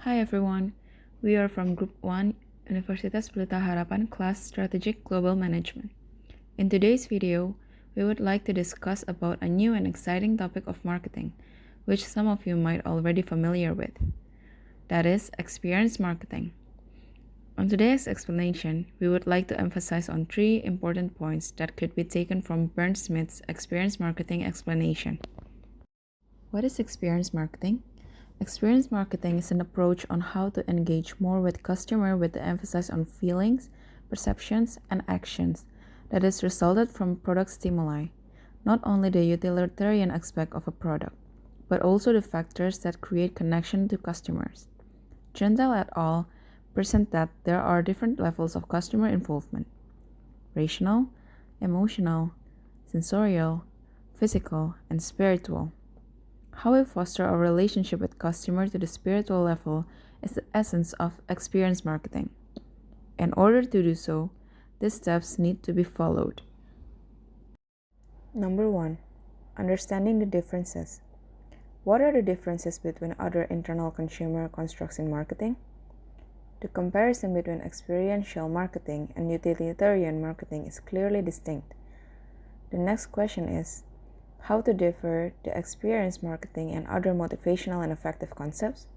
Hi everyone, we are from Group 1, Universitas Pelita Harapan Class Strategic Global Management. In today's video, we would like to discuss about a new and exciting topic of marketing, which some of you might already familiar with. That is experience marketing. On today's explanation, we would like to emphasize on three important points that could be taken from Bernd Schmidt's experience marketing explanation. What is experience marketing? Experience marketing is an approach on how to engage more with customer with the emphasis on feelings, perceptions, and actions that is resulted from product stimuli, not only the utilitarian aspect of a product, but also the factors that create connection to customers. Gentile et al. Present that there are different levels of customer involvement: rational, emotional, sensorial, physical, and spiritual. How we foster our relationship with customers to the spiritual level is the essence of experience marketing. In order to do so, these steps need to be followed. Number 1. Understanding the differences. What are the differences between other internal consumer constructs in marketing? The comparison between experiential marketing and utilitarian marketing is clearly distinct. The next question is, how to differ the experience marketing and other motivational and effective concepts?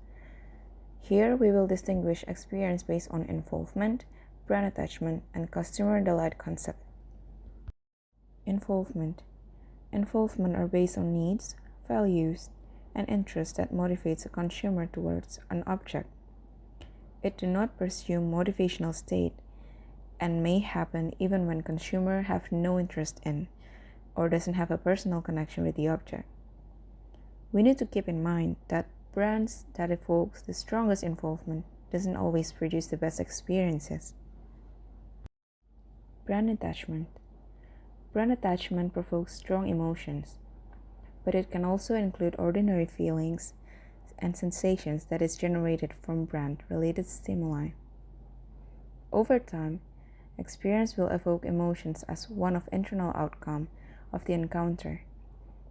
Here we will distinguish experience based on involvement, brand attachment, and customer delight concept. Involvement. Involvement are based on needs, values, and interests that motivates a consumer towards an object. It do not presume motivational state and may happen even when consumer have no interest in or doesn't have a personal connection with the object. We need to keep in mind that brands that evokes the strongest involvement doesn't always produce the best experiences. Brand attachment. Brand attachment provokes strong emotions, but it can also include ordinary feelings and sensations that is generated from brand-related stimuli. Over time, experience will evoke emotions as one of internal outcome of the encounter,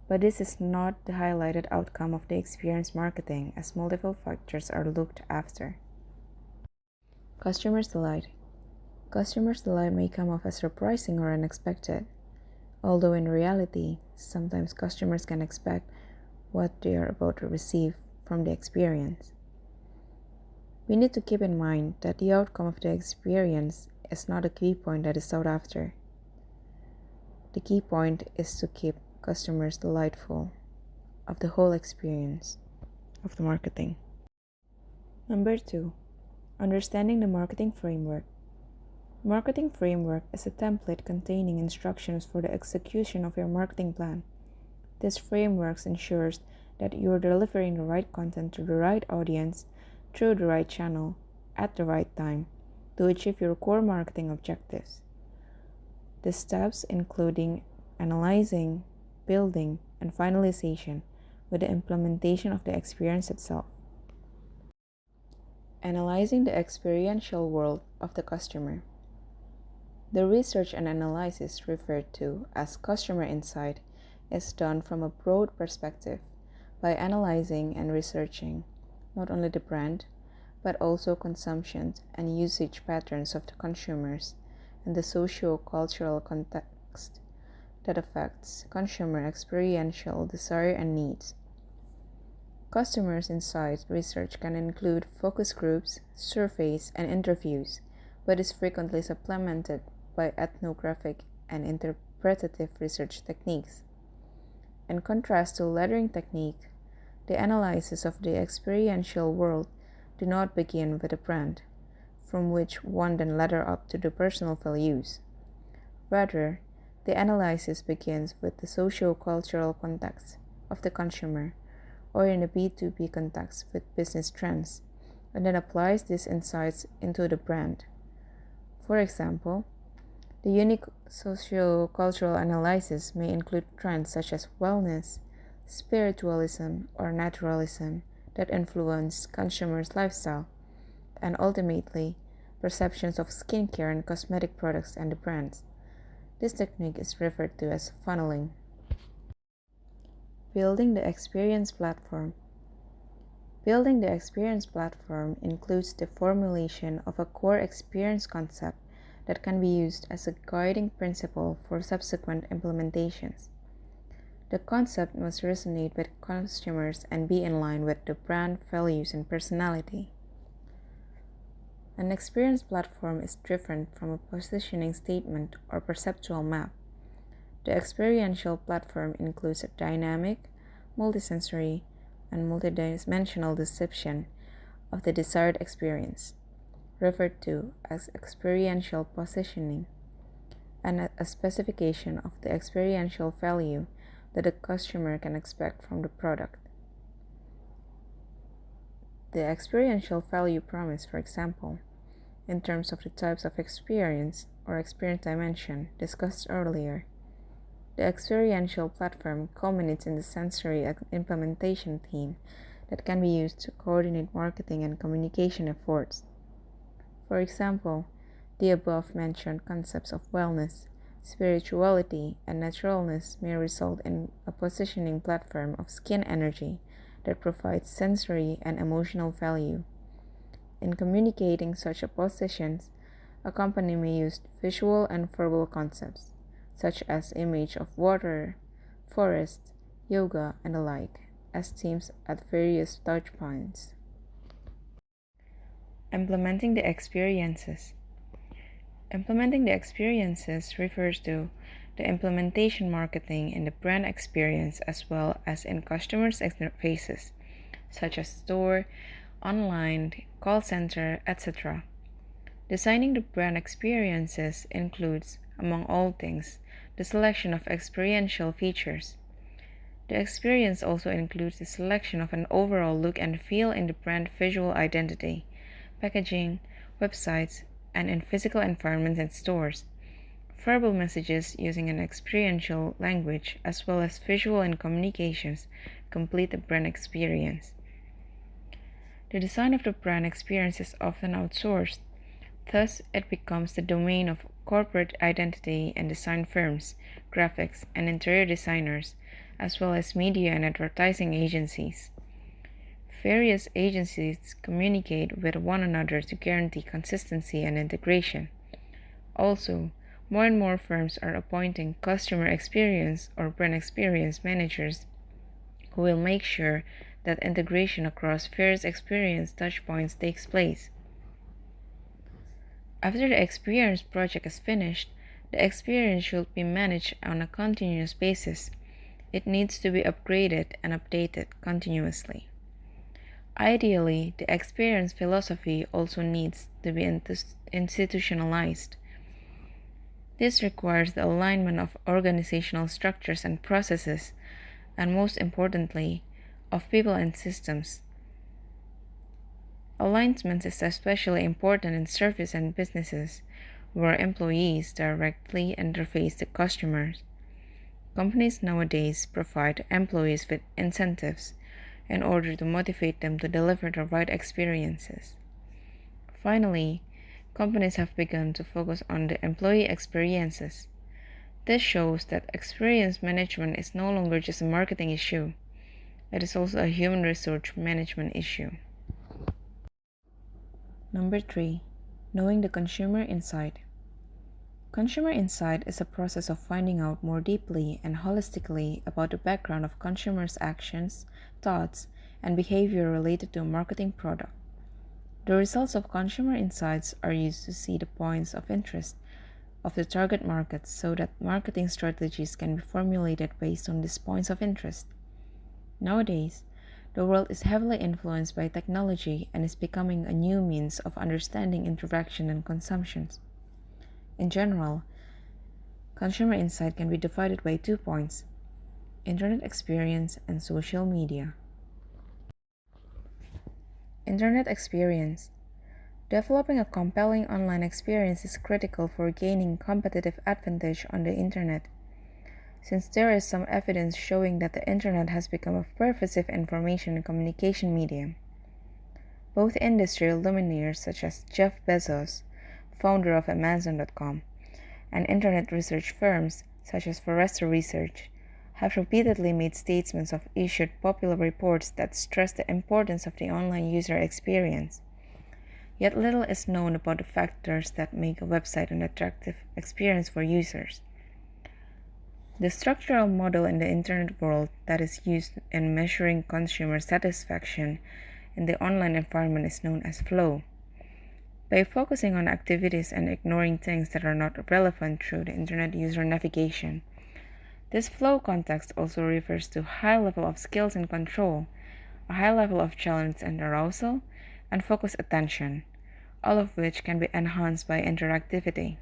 but this is not the highlighted outcome of the experience marketing, as multiple factors are looked after. Customer's delight. Customer's delight may come off as surprising or unexpected, although in reality, sometimes customers can expect what they are about to receive from the experience. We need to keep in mind that the outcome of the experience is not a key point that is sought after. The key point is to keep customers delightful of the whole experience of the marketing. Number 2, understanding the marketing framework. Marketing framework is a template containing instructions for the execution of your marketing plan. This framework ensures that you are delivering the right content to the right audience through the right channel at the right time to achieve your core marketing objectives. The steps including analyzing, building, and finalization with the implementation of the experience itself. Analyzing the experiential world of the customer. The research and analysis referred to as customer insight is done from a broad perspective by analyzing and researching not only the brand, but also consumption and usage patterns of the consumers and the socio-cultural context that affects consumer experiential desire and needs. Customers' insight research can include focus groups, surveys, and interviews, but is frequently supplemented by ethnographic and interpretative research techniques. In contrast to lettering technique, the analysis of the experiential world do not begin with a brand, from which one then ladder up to the personal values. Rather, the analysis begins with the socio-cultural context of the consumer, or in a B2B context with business trends, and then applies these insights into the brand. For example, the unique socio-cultural analysis may include trends such as wellness, spiritualism, or naturalism that influence consumers' lifestyle, and ultimately, perceptions of skincare and cosmetic products and the brands. This technique is referred to as funneling. Building the experience platform. Building the experience platform includes the formulation of a core experience concept that can be used as a guiding principle for subsequent implementations. The concept must resonate with consumers and be in line with the brand values and personality. An experience platform is different from a positioning statement or perceptual map. The experiential platform includes a dynamic, multisensory, and multidimensional description of the desired experience, referred to as experiential positioning, and a specification of the experiential value that the customer can expect from the product. The experiential value promise, for example, in terms of the types of experience or experience dimension discussed earlier. The experiential platform culminates in the sensory implementation theme that can be used to coordinate marketing and communication efforts. For example, the above-mentioned concepts of wellness, spirituality, and naturalness may result in a positioning platform of skin energy that provides sensory and emotional value. In communicating such positions, a company may use visual and verbal concepts, such as image of water, forest, yoga, and the like, as themes at various touchpoints. Implementing the experiences. Implementing the experiences refers to the implementation marketing in the brand experience as well as in customers' interfaces, such as store, online, call center, etc. Designing the brand experiences includes, among all things, the selection of experiential features. The experience also includes the selection of an overall look and feel in the brand visual identity, packaging, websites, and in physical environments and stores. Verbal messages using an experiential language as well as visual and communications complete the brand experience. The design of the brand experience is often outsourced. Thus, it becomes the domain of corporate identity and design firms, graphics, and interior designers, as well as media and advertising agencies. Various agencies communicate with one another to guarantee consistency and integration. Also, more and more firms are appointing customer experience or brand experience managers who will make sure that integration across various experience touchpoints takes place. After the experience project is finished, the experience should be managed on a continuous basis. It needs to be upgraded and updated continuously. Ideally, the experience philosophy also needs to be institutionalized. This requires the alignment of organizational structures and processes, and most importantly, of people and systems. Alignment is especially important in service and businesses, where employees directly interface with customers. Companies nowadays provide employees with incentives in order to motivate them to deliver the right experiences. Finally, companies have begun to focus on the employee experiences. This shows that experience management is no longer just a marketing issue. It is also a human resource management issue. Number 3. Knowing the consumer insight. Consumer insight is a process of finding out more deeply and holistically about the background of consumers' actions, thoughts, and behavior related to a marketing product. The results of consumer insights are used to see the points of interest of the target market so that marketing strategies can be formulated based on these points of interest. Nowadays, the world is heavily influenced by technology and is becoming a new means of understanding interaction and consumptions. In general, consumer insight can be divided by 2 points: internet experience and social media. Internet experience. Developing a compelling online experience is critical for gaining competitive advantage on the internet, since there is some evidence showing that the internet has become a pervasive information and communication medium. Both industry luminaries such as Jeff Bezos, founder of Amazon.com, and internet research firms such as Forrester Research have repeatedly made statements or issued popular reports that stress the importance of the online user experience. Yet little is known about the factors that make a website an attractive experience for users. The structural model in the internet world that is used in measuring consumer satisfaction in the online environment is known as flow. By focusing on activities and ignoring things that are not relevant through the internet user navigation, this flow context also refers to high level of skills and control, a high level of challenge and arousal, and focused attention, all of which can be enhanced by interactivity.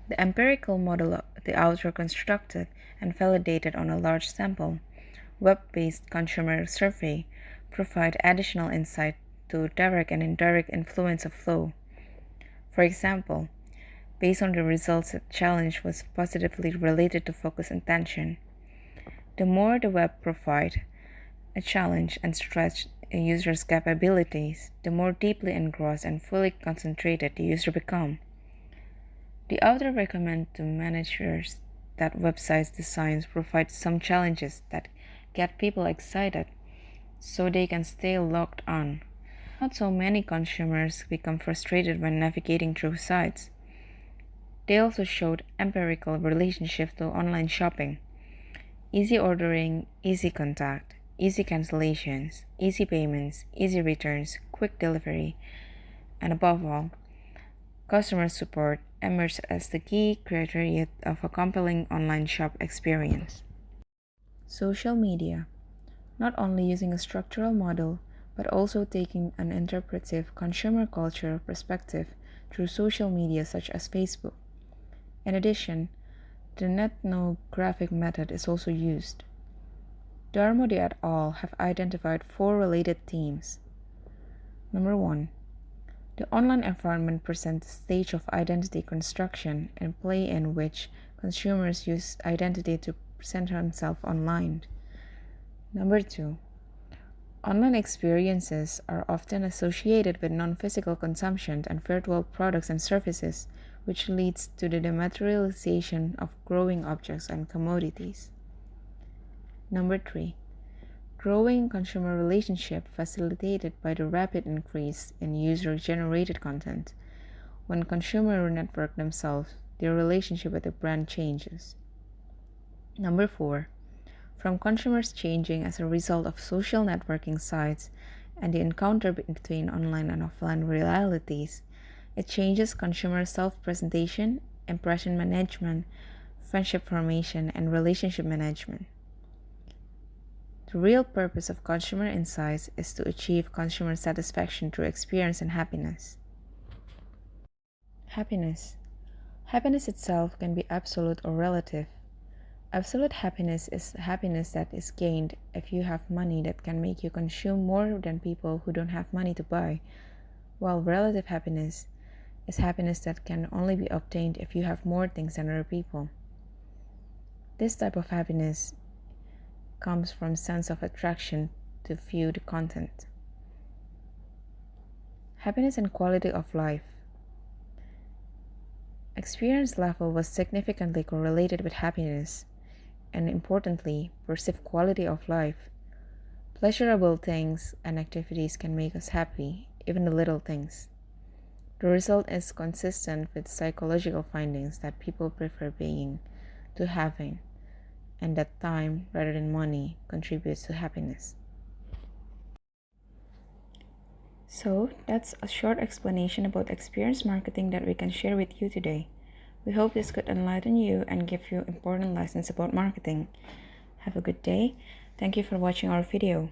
The empirical model the author constructed and validated on a large sample, web-based consumer survey, provide additional insight to direct and indirect influence of flow. For example, based on the results, the challenge was positively related to focus and attention. The more the web provide a challenge and stretch a user's capabilities, the more deeply engrossed and fully concentrated the user become. The author recommends to managers that website designs provide some challenges that get people excited so they can stay logged on. Not so many consumers become frustrated when navigating through sites. They also showed empirical relationships to online shopping. Easy ordering, easy contact, easy cancellations, easy payments, easy returns, quick delivery, and above all, customer support emerged as the key criteria of a compelling online shop experience. Social media, not only using a structural model, but also taking an interpretive consumer culture perspective through social media such as Facebook. In addition, the ethnographic method is also used. Darmody et al. Have identified 4 related themes. Number 1. The online environment presents a stage of identity construction and play in which consumers use identity to present themselves online. Number 2. Online experiences are often associated with non-physical consumption and virtual products and services, which leads to the dematerialization of growing objects and commodities. Number 3. Growing consumer relationship facilitated by the rapid increase in user-generated content. When consumers network themselves, their relationship with the brand changes. Number 4. From consumers changing as a result of social networking sites and the encounter between online and offline realities, it changes consumer self-presentation, impression management, friendship formation, and relationship management. The real purpose of consumer insights is to achieve consumer satisfaction through experience and happiness. Happiness. Happiness itself can be absolute or relative. Absolute happiness is happiness that is gained if you have money that can make you consume more than people who don't have money to buy, while relative happiness is happiness that can only be obtained if you have more things than other people. This type of happiness comes from sense of attraction to view the content. Happiness and quality of life. Experience level was significantly correlated with happiness, and importantly, perceived quality of life. Pleasurable things and activities can make us happy, even the little things. The result is consistent with psychological findings that people prefer being to having, and that time rather than money contributes to happiness. So, that's a short explanation about experience marketing that we can share with you today. We hope this could enlighten you and give you important lessons about marketing. Have a good day. Thank you for watching our video.